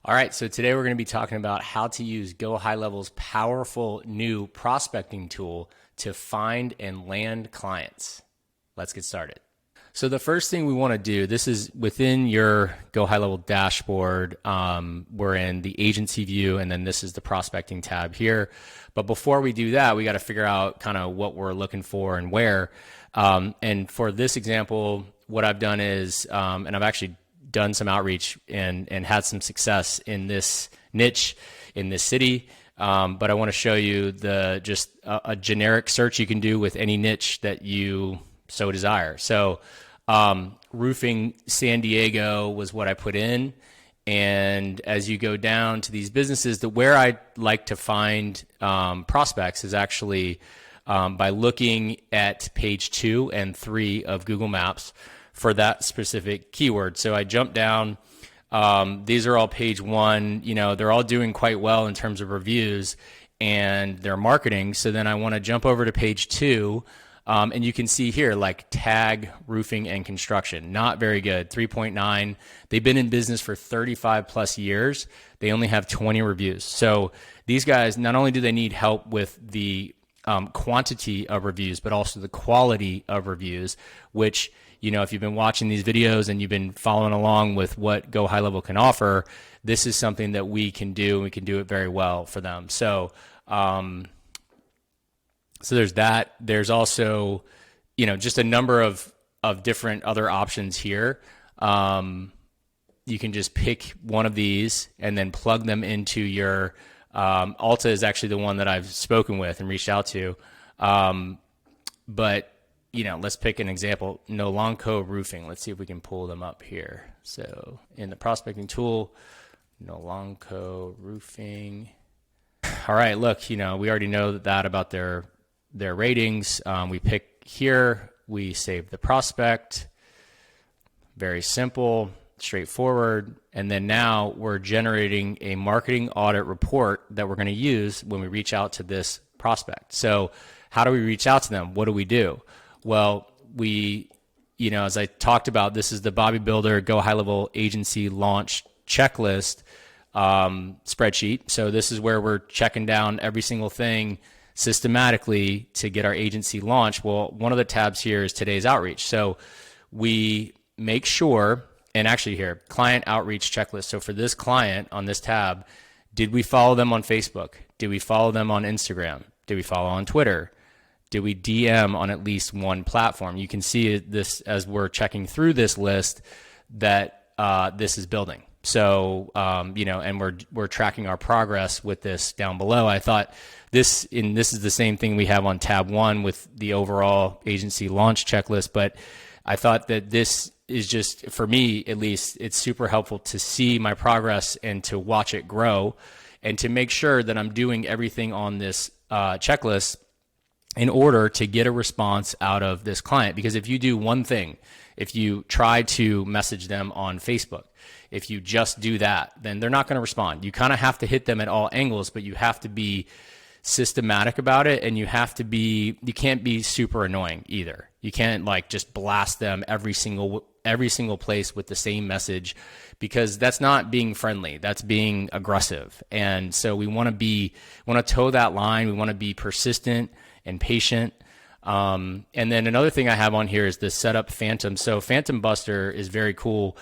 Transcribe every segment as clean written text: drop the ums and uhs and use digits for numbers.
All right, so today we're going to be talking about how to use GoHighLevel's powerful new prospecting tool to find and land clients. Let's get started. So the first thing we want to do, this is within your GoHighLevel dashboard. We're in the agency view, and then this is the prospecting tab here. But before we do that, we got to figure out kind of what we're looking for and where. And for this example, what I've done is, and I've actually done some outreach and had some success in this niche in this city. But I want to show you just a generic search you can do with any niche that you so desire. So roofing San Diego was what I put in. And as you go down to these businesses, where I like to find prospects is actually by looking at page 2 and 3 of Google Maps for that specific keyword. So I jump down. These are all page 1. You know, they're all doing quite well in terms of reviews and their marketing. So then I want to jump over to page 2. And you can see here, like tag roofing and construction, not very good, 3.9. They've been in business for 35 plus years. They only have 20 reviews. So these guys, not only do they need help with the quantity of reviews, but also the quality of reviews, which, you know, if you've been watching these videos and you've been following along with what GoHighLevel can offer, this is something that we can do, and we can do it very well for them. So, so there's that. There's also, you know, just a number of different other options here. You can just pick one of these and then plug them into your, Alta is actually the one that I've spoken with and reached out to. But, you know, let's pick an example, Nolanco Roofing. Let's see if we can pull them up here. So in the prospecting tool, Nolanco Roofing. All right, look, you know, we already know that about their ratings. We pick here, we save the prospect. Very simple, straightforward. And then now we're generating a marketing audit report that we're going to use when we reach out to this prospect. So how do we reach out to them? What do we do? Well, we, you know, as I talked about, this is the Bobby Builder GoHighLevel agency launch checklist spreadsheet. So this is where we're checking down every single thing systematically to get our agency launched. Well, one of the tabs here is today's outreach. So we make sure, and actually here, client outreach checklist. So for this client on this tab, did we follow them on Facebook? Did we follow them on Instagram? Did we follow on Twitter? Did we DM on at least one platform? You can see this as we're checking through this list that this is building. So, you know, and we're tracking our progress with this down below. I thought this is the same thing we have on tab 1 with the overall agency launch checklist, but I thought that this is just, for me at least, it's super helpful to see my progress and to watch it grow and to make sure that I'm doing everything on this checklist in order to get a response out of this client. Because if you do one thing, if you try to message them on Facebook, if you just do that, then they're not going to respond. You kind of have to hit them at all angles, but you have to be systematic about it, and you can't be super annoying either. You can't like just blast them every single place with the same message, because that's not being friendly. That's being aggressive. And so we want to toe that line. We want to be persistent and patient. And then another thing I have on here is the setup Phantom. So Phantom Buster is very cool.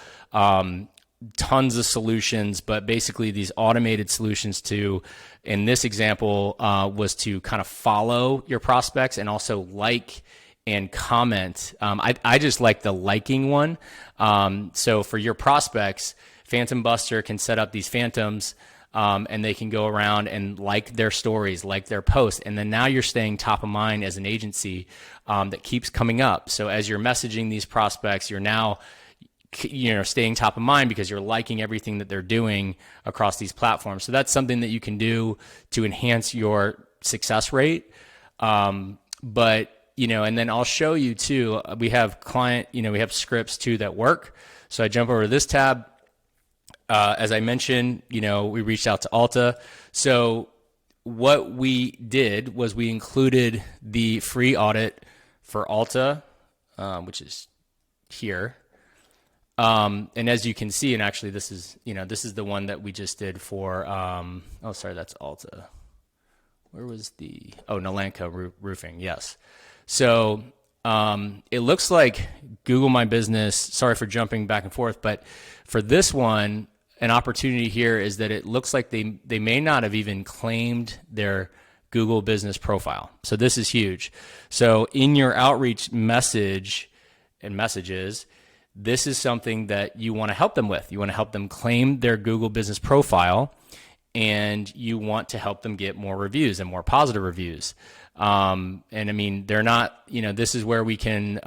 Tons of solutions, but basically these automated solutions to, in this example, was to kind of follow your prospects and also like and comment. I just like the liking one. So for your prospects, Phantom Buster can set up these phantoms, and they can go around and like their stories, like their posts. And then now you're staying top of mind as an agency that keeps coming up. So as you're messaging these prospects, you're now, you know, staying top of mind because you're liking everything that they're doing across these platforms. So that's something that you can do to enhance your success rate. But, you know, and then I'll show you too, we have we have scripts too that work. So I jump over to this tab. As I mentioned, you know, we reached out to Alta. So what we did was we included the free audit for Alta, which is here. And as you can see, and actually this is, this is the one that we just did for, oh, sorry, that's Alta. Where was Nalanka Roofing, yes. So it looks like Google My Business, sorry for jumping back and forth, but for this one, an opportunity here is that it looks like they may not have even claimed their Google business profile. So this is huge. So in your outreach message and messages, this is something that you want to help them with. You want to help them claim their Google business profile, and you want to help them get more reviews and more positive reviews. And I mean, they're not, this is where we can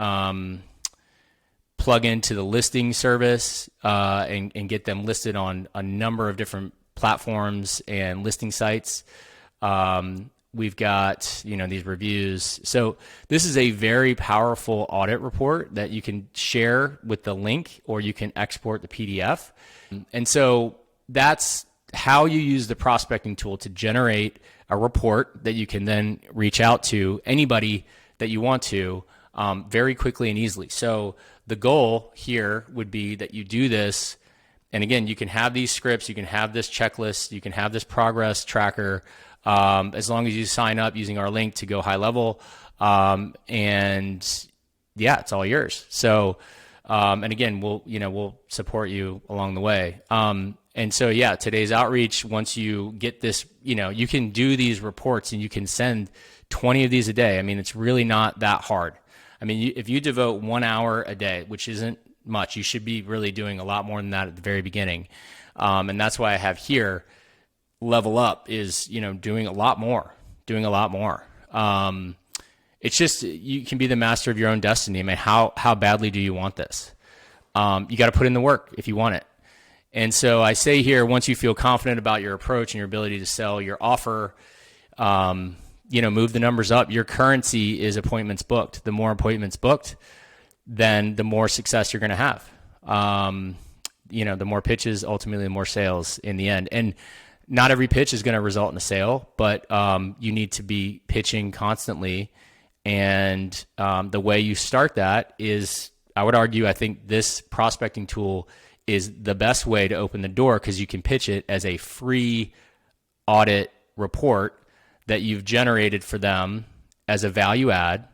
plug into the listing service and get them listed on a number of different platforms and listing sites. We've got, these reviews. So this is a very powerful audit report that you can share with the link, or you can export the PDF. And so that's how you use the prospecting tool to generate a report that you can then reach out to anybody that you want to very quickly and easily. So the goal here would be that you do this. And again, you can have these scripts, you can have this checklist, you can have this progress tracker, as long as you sign up using our link to GoHighLevel. And yeah, it's all yours. So, and again, we'll support you along the way. And so, yeah, today's outreach, once you get this, you can do these reports and you can send 20 of these a day. I mean, it's really not that hard. I mean, if you devote 1 hour a day, which isn't much, you should be really doing a lot more than that at the very beginning. And that's why I have here, level up is, doing a lot more. It's just, you can be the master of your own destiny. I mean, how badly do you want this? You got to put in the work if you want it. And so I say here, once you feel confident about your approach and your ability to sell your offer, move the numbers up. Your currency is appointments booked. The more appointments booked, then the more success you're going to have. The more pitches, ultimately the more sales in the end. And not every pitch is going to result in a sale, but you need to be pitching constantly. And the way you start that is, I would argue, I think this prospecting tool is the best way to open the door, because you can pitch it as a free audit report that you've generated for them as a value add.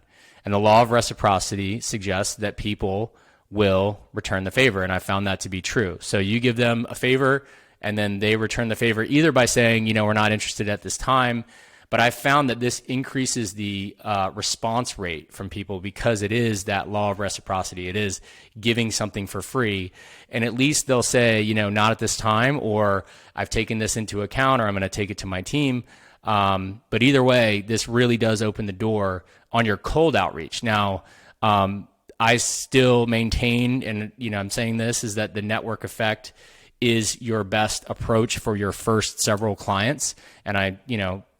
And the law of reciprocity suggests that people will return the favor. And I found that to be true. So you give them a favor and then they return the favor either by saying, we're not interested at this time. But I found that this increases the response rate from people, because it is that law of reciprocity. It is giving something for free. And at least they'll say, not at this time, or I've taken this into account, or I'm going to take it to my team. But either way, this really does open the door on your cold outreach. Now, I still maintain, and I'm saying this, is that the network effect is your best approach for your first several clients. And I,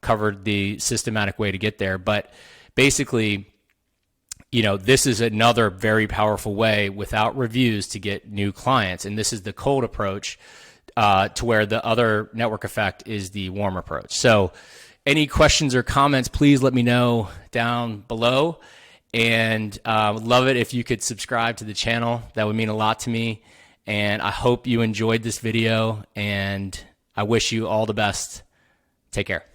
covered the systematic way to get there. But basically, this is another very powerful way without reviews to get new clients. And this is the cold approach, to where the other network effect is the warm approach. So any questions or comments, please let me know down below. And would love it if you could subscribe to the channel. That would mean a lot to me. And I hope you enjoyed this video, and I wish you all the best. Take care.